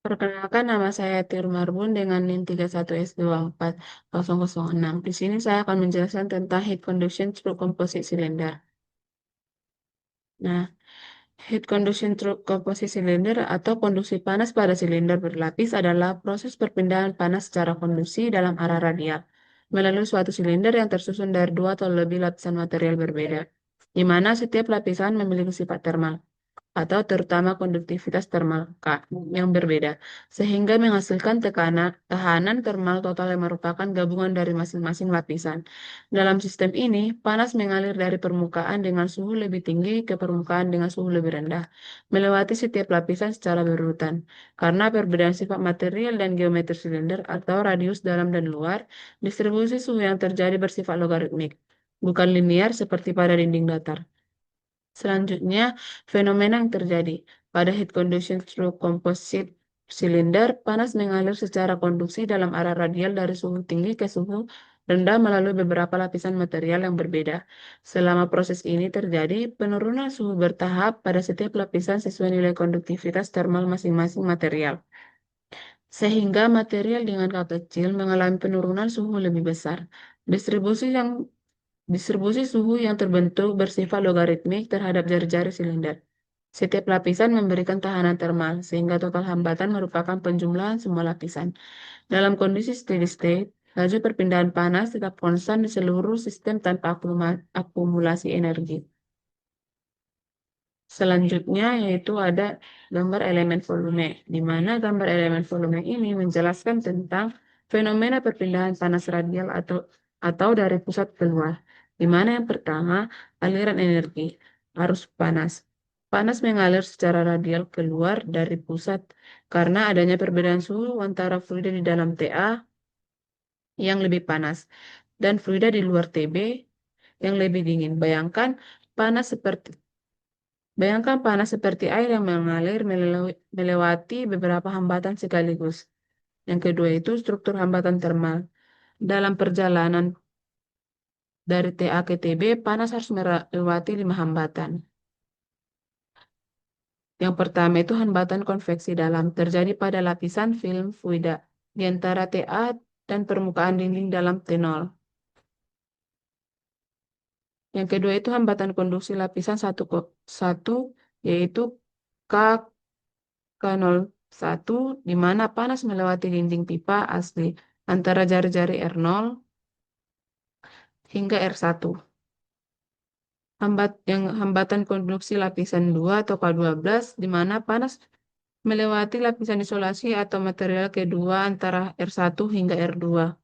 Perkenalkan, nama saya Tiur Marbun dengan NIM 31S24006. Di sini saya akan menjelaskan tentang heat conduction through composite cylinder. Nah, heat conduction through composite cylinder atau konduksi panas pada silinder berlapis adalah proses perpindahan panas secara konduksi dalam arah radial melalui suatu silinder yang tersusun dari dua atau lebih lapisan material berbeda, di mana setiap lapisan memiliki sifat termal atau terutama konduktivitas termal K yang berbeda, sehingga menghasilkan tahanan termal total yang merupakan gabungan dari masing-masing lapisan. Dalam sistem ini, panas mengalir dari permukaan dengan suhu lebih tinggi ke permukaan dengan suhu lebih rendah, melewati setiap lapisan secara berurutan. Karena perbedaan sifat material dan geometri silinder atau radius dalam dan luar, distribusi suhu yang terjadi bersifat logaritmik, bukan linear seperti pada dinding datar. Selanjutnya, fenomena yang terjadi pada heat conduction through composite cylinder, panas mengalir secara konduksi dalam arah radial dari suhu tinggi ke suhu rendah melalui beberapa lapisan material yang berbeda. Selama proses ini terjadi, penurunan suhu bertahap pada setiap lapisan sesuai nilai konduktivitas termal masing-masing material. Sehingga material dengan K kecil mengalami penurunan suhu lebih besar. Distribusi suhu yang terbentuk bersifat logaritmik terhadap jari-jari silinder. Setiap lapisan memberikan tahanan termal, sehingga total hambatan merupakan penjumlahan semua lapisan. Dalam kondisi steady state, laju perpindahan panas tetap konstan di seluruh sistem tanpa akumulasi energi. Selanjutnya yaitu ada gambar elemen volume, di mana gambar elemen volume ini menjelaskan tentang fenomena perpindahan panas radial atau dari pusat keluar, di mana yang pertama aliran energi, arus panas. Panas mengalir secara radial keluar dari pusat karena adanya perbedaan suhu antara fluida di dalam TA yang lebih panas dan fluida di luar TB yang lebih dingin. Bayangkan panas seperti air yang mengalir melewati beberapa hambatan sekaligus. Yang kedua itu struktur hambatan termal. Dalam perjalanan dari TA ke TB, panas harus melewati 5 hambatan. Yang pertama itu hambatan konveksi dalam, terjadi pada lapisan film fluida di antara TA dan permukaan dinding dalam T0. Yang kedua itu hambatan konduksi lapisan 1, yaitu K K01, di mana panas melewati dinding pipa asli antara jari-jari R0 hingga R1. Hambatan konduksi lapisan 2 atau K12, di mana panas melewati lapisan isolasi atau material kedua antara R1 hingga R2.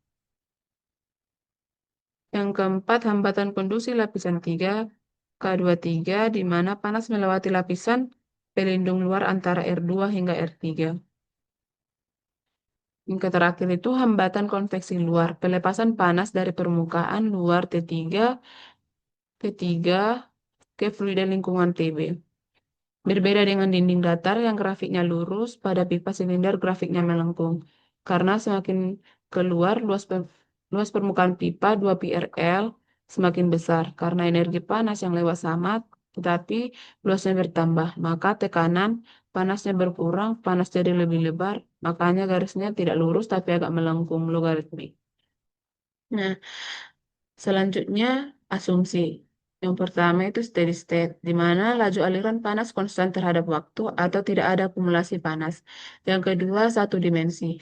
Yang keempat, hambatan konduksi lapisan 3, K23, di mana panas melewati lapisan pelindung luar antara R2 hingga R3. Yang terakhir itu hambatan konveksi luar, pelepasan panas dari permukaan luar T3 ke fluida lingkungan TB. Berbeda dengan dinding datar yang grafiknya lurus, pada pipa silinder grafiknya melengkung. Karena semakin keluar luas permukaan pipa 2 PRL semakin besar karena energi panas yang lewat sama, tetapi luasnya bertambah. Maka tekanan panasnya berkurang, panas jadi lebih lebar, makanya garisnya tidak lurus tapi agak melengkung logaritmik. Nah, selanjutnya asumsi. Yang pertama itu steady state, di mana laju aliran panas konstan terhadap waktu atau tidak ada akumulasi panas. Yang kedua, satu dimensi,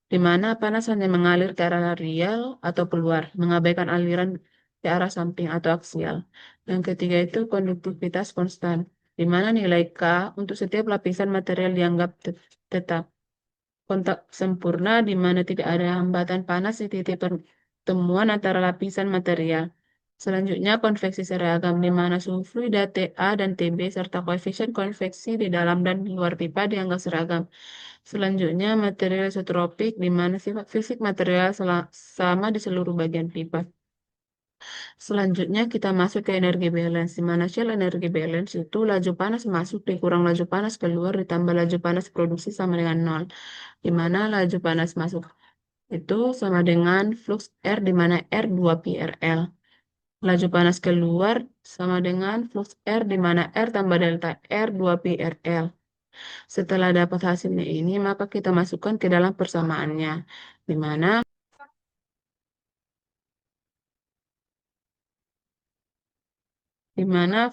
di mana panas hanya mengalir ke arah radial atau keluar, mengabaikan aliran ke arah samping atau aksial. Yang ketiga itu konduktivitas konstan, di mana nilai K untuk setiap lapisan material dianggap tetap. Kontak sempurna, di mana tidak ada hambatan panas di titik pertemuan antara lapisan material. Selanjutnya, konveksi seragam, di mana suhu fluida TA dan TB serta koefisien konveksi di dalam dan di luar pipa dianggap seragam. Selanjutnya, material isotropik, di mana sifat fisik material sama di seluruh bagian pipa. Selanjutnya, kita masuk ke energi balance, di mana Shell energi balance itu laju panas masuk dikurang laju panas keluar ditambah laju panas produksi sama dengan 0, di mana laju panas masuk itu sama dengan flux R, di mana R 2 pi RL. Laju panas keluar sama dengan flux R, di mana R tambah delta R 2 pi RL. Setelah dapat hasilnya ini, maka kita masukkan ke dalam persamaannya, di mana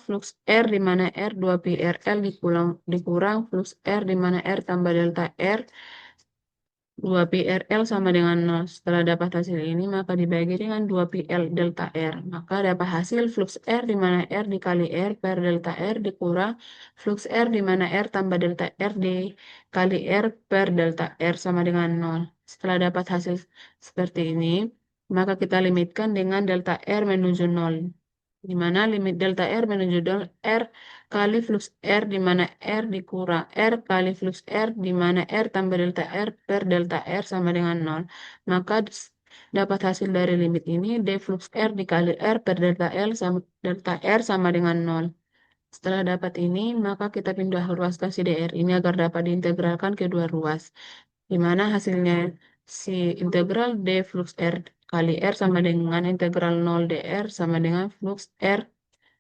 flux R di mana R 2 pi RL dikurang flux R di mana R tambah delta R 2 pi RL sama dengan 0. Setelah dapat hasil ini, maka dibagi dengan 2 pi L delta R. Maka dapat hasil flux R di mana R dikali R per delta R dikurang flux R di mana R tambah delta R dikali R per delta R sama dengan 0. Setelah dapat hasil seperti ini, maka kita limitkan dengan delta R menuju 0. Di mana limit delta R menuju R kali flux R di mana R dikurang R kali flux R di mana R tambah delta R per delta R sama dengan 0. Maka dapat hasil dari limit ini D flux R dikali R per delta R sama dengan 0. Setelah dapat ini, maka kita pindah ruaskan si DR ini agar dapat diintegralkan ke dua ruas. Di mana hasilnya si integral D flux R kali R sama dengan integral 0 DR sama dengan flux R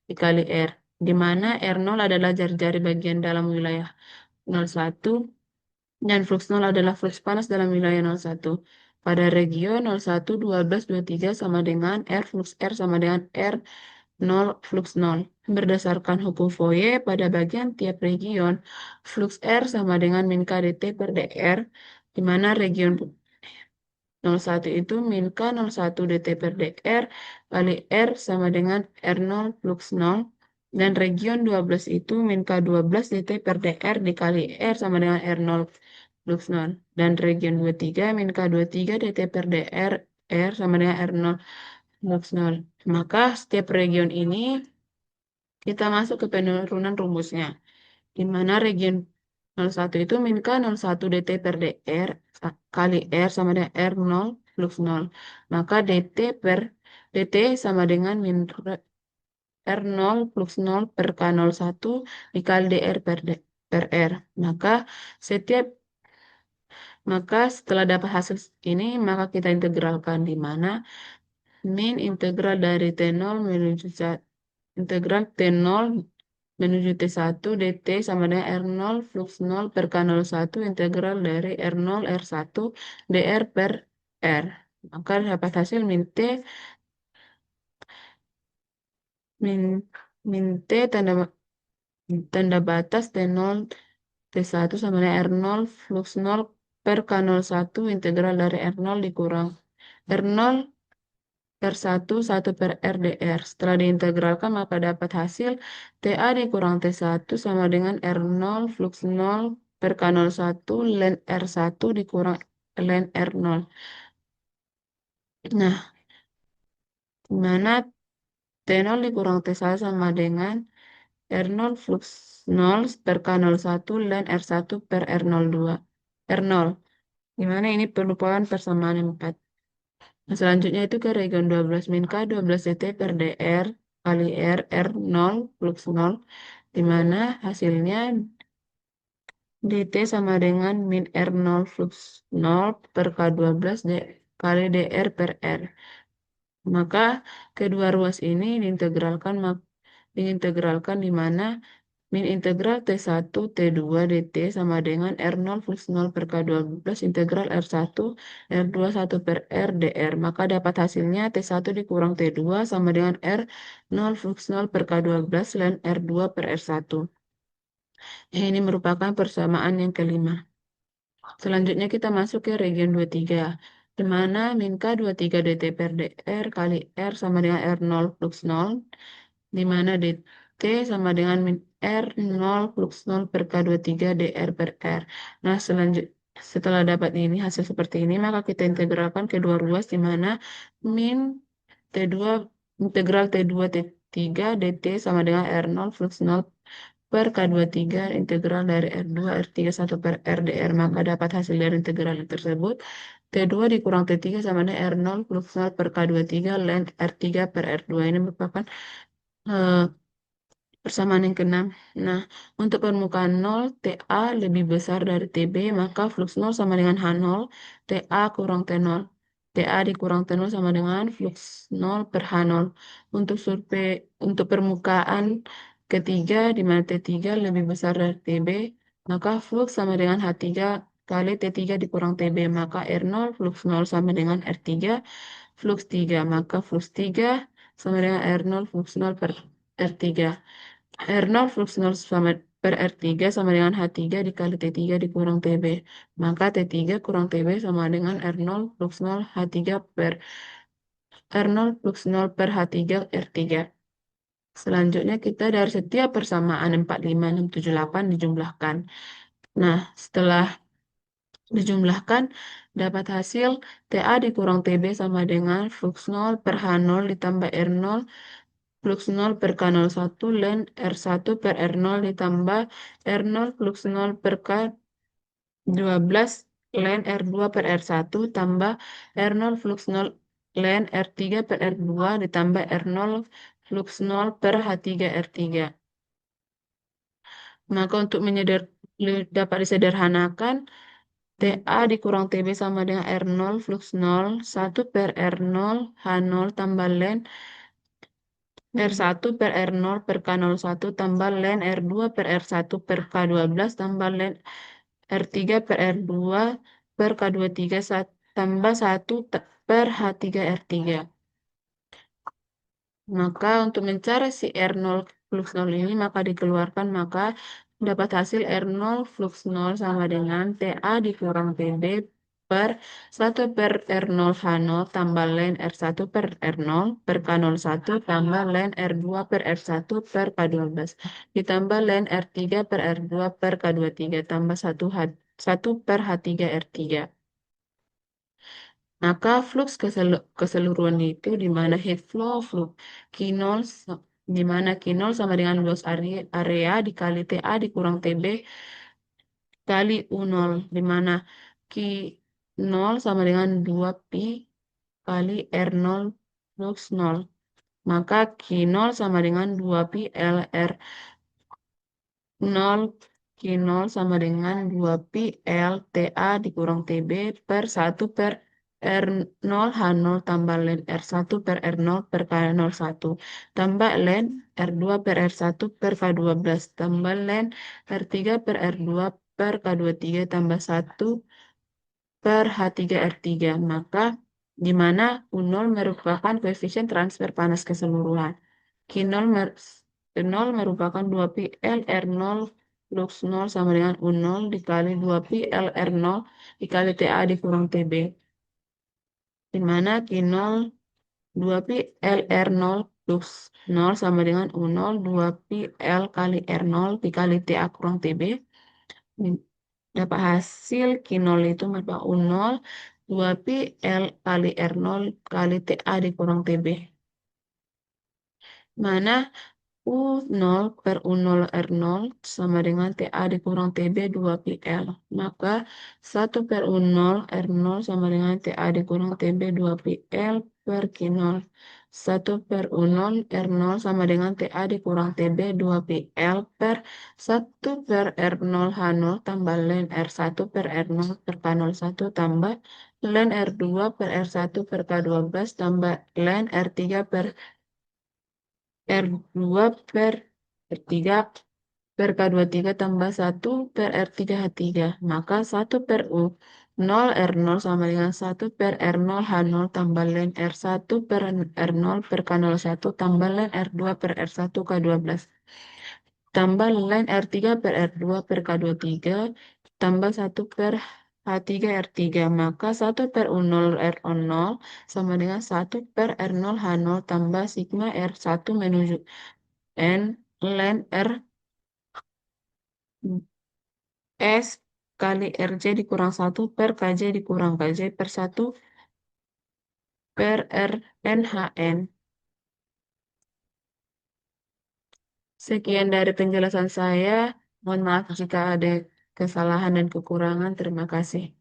dikali R, di mana R0 adalah jari-jari bagian dalam wilayah 01 dan flux 0 adalah flux panas dalam wilayah 01. Pada region 01, 12, 23 sama dengan R flux R sama dengan R 0 flux 0. Berdasarkan hukum Fourier, pada bagian tiap region, flux R sama dengan min K dt per dr, di mana region 01 itu min K 01 dt per dr kali R sama dengan R0 flux 0. Dan region 12 itu min K 12 dt per dr dikali R sama dengan R0 flux 0. Dan region 23 min K 23 dt per dr R sama dengan R0 flux 0. Maka setiap region ini kita masuk ke penurunan rumusnya, di mana region 01 itu min K 01 dt per dr kali R sama dengan R0 flux 0. Maka dt sama dengan min R0 flux 0 per K01 dikali dr per R. Maka setelah dapat hasil ini, maka kita integralkan, di mana min integral dari T0 menuju integral T0 menuju T1 dt sama dengan R0 flux 0 per K01 integral dari R0 R1 dr per R. Maka dapat hasil min, min T tanda batas T0 T1 sama dengan R0 flux 0 per K01 integral dari R0 dikurang R0 R1 1 per R dr. Setelah diintegralkan maka dapat hasil TA dikurang T1 sama dengan R0 flux 0 per K01 ln R1 dikurang ln R0. Nah, dimana T0 dikurang T1 sama dengan R0 flux 0 per K01 ln R1 per R02. R0. Dimana ini merupakan persamaan 4. Nah, selanjutnya itu ke region 12 min K 12 dt per dr kali R R0 flux 0, di mana hasilnya dt sama dengan min R0 flux 0 per K12 kali dr per R. Maka kedua ruas ini diintegralkan di mana min integral T1 T2 dt sama dengan R0 flux 0 per K12 integral R1 R2 1 per R dr. Maka dapat hasilnya T1 dikurang T2 sama dengan R0 flux 0 per K12 ln R2 per R1. Ini merupakan persamaan yang kelima. Selanjutnya kita masuk ke region 23, di mana min K 23 dt per dr kali R sama dengan R0 flux 0, di mana dt sama dengan min R0 flux 0 per K23 dr per R. Nah, setelah dapat ini hasil seperti ini, maka kita integralkan kedua ruas, di mana min T2 integral T2 T3 dt sama dengan R0 flux 0 per K23 integral dari R2 R3 1 per R dr. Maka dapat hasil dari integral tersebut T2 dikurang T3 sama dengan R0 flux 0 per K23 ln R3 per R2. Ini merupakan persamaan yang keenam. Nah, untuk permukaan 0, TA lebih besar dari TB, maka flux 0 sama dengan H0, TA kurang T0. TA dikurang T0 sama dengan flux 0 per H0. Untuk permukaan ketiga, di mana T3 lebih besar dari TB, Maka flux sama dengan H3 kali T3 dikurang TB. Maka R0 flux 0 sama dengan R3 flux 3. Maka flux 3 sama dengan R0 flux 0 per R3. R0 flux 0 sama per R3 sama dengan H3 dikali T3 dikurang TB. Maka T3 kurang TB sama dengan R0 flux 0 H3 per R0 flux 0 per H3 R3. Selanjutnya kita dari setiap persamaan 4, 5, 6, 7, 8 dijumlahkan. Nah, setelah dijumlahkan, dapat hasil TA dikurang TB sama dengan flux 0 per H0 ditambah R0 flux 0 per K01 ln R1 per R0 ditambah R0 flux 0 per K12 ln R2 per R1 tambah R0 flux 0 ln R3 per R2 ditambah R0 flux 0 per H3 R3. Maka untuk dapat disederhanakan, TA dikurang TB sama dengan R0 flux 0, 1 per R0, H0 tambah ln R1 per R0 per K01 tambah ln R2 per R1 per K12 tambah ln R3 per R2 per K23 tambah 1 per H3 R3. Maka untuk mencari si R0 flux 0 ini maka dikeluarkan maka dapat hasil R0 flux 0 sama dengan TA dikurang TB per 1 per R0 H0 tambah ln R1 per R0 per K01 tambah ln R2 per R1 per K12 ditambah ln R3 per R2 per K23 tambah 1 per H3 R3. Maka flux keseluruhan itu di mana head flow flux Q0 di mana Q0 sama dengan luas area dikali TA dikurang TB kali U0 di mana Q0 sama dengan 2 pi kali R0 flux 0. Maka Q0 sama dengan 2 pi LR 0 Q0 sama dengan 2 pi LTA dikurang TB per 1 per R0 H0 tambah ln R1 per R0 per K01 tambah ln R2 per R1 per K12 tambah ln R3 per R2 per K23 tambah 1 per H3 R3. Maka di mana U0 merupakan koefisien transfer panas keseluruhan. Q0 nol merupakan 2 pi LR0 lux 0 sama dengan U0 dikali 2 pi LR0 dikali TA dikurang TB. Di mana Q0 2 pi LR0 lux 0 sama dengan U0 2 pi L kali R0 dikali TA kurang TB. Dapat hasil Q0 itu merupakan U0 2 pi L kali R0 kali TA dikurang TB. Mana U0 per U0 R0 sama dengan TA dikurang TB 2 pi L. Maka 1 per U0 R0 sama dengan TA dikurang TB 2 pi L per Q0. 1 per U0 R0 sama dengan TA dikurang TB 2 pi L per 1 per R0 H0 tambah ln R1 per R0 per K01 tambah ln R2 per R1 per K12 tambah ln R3 per R2 per R3 per K23 tambah 1 per R3 H3. Maka 1 per U 0 R0 sama dengan 1 per R0 H0 tambah ln R1 per R0 per K01 tambah ln R2 per R1 K12 tambah ln R3 per R2 per K23 tambah 1 per H3 R3. Maka 1 per U0 R0 sama dengan 1 per R0 H0 tambah sigma R1 menuju N ln R S kali RJ dikurang 1 per KJ dikurang KJ per 1 per RNHN. Sekian dari penjelasan saya. Mohon maaf jika ada kesalahan dan kekurangan. Terima kasih.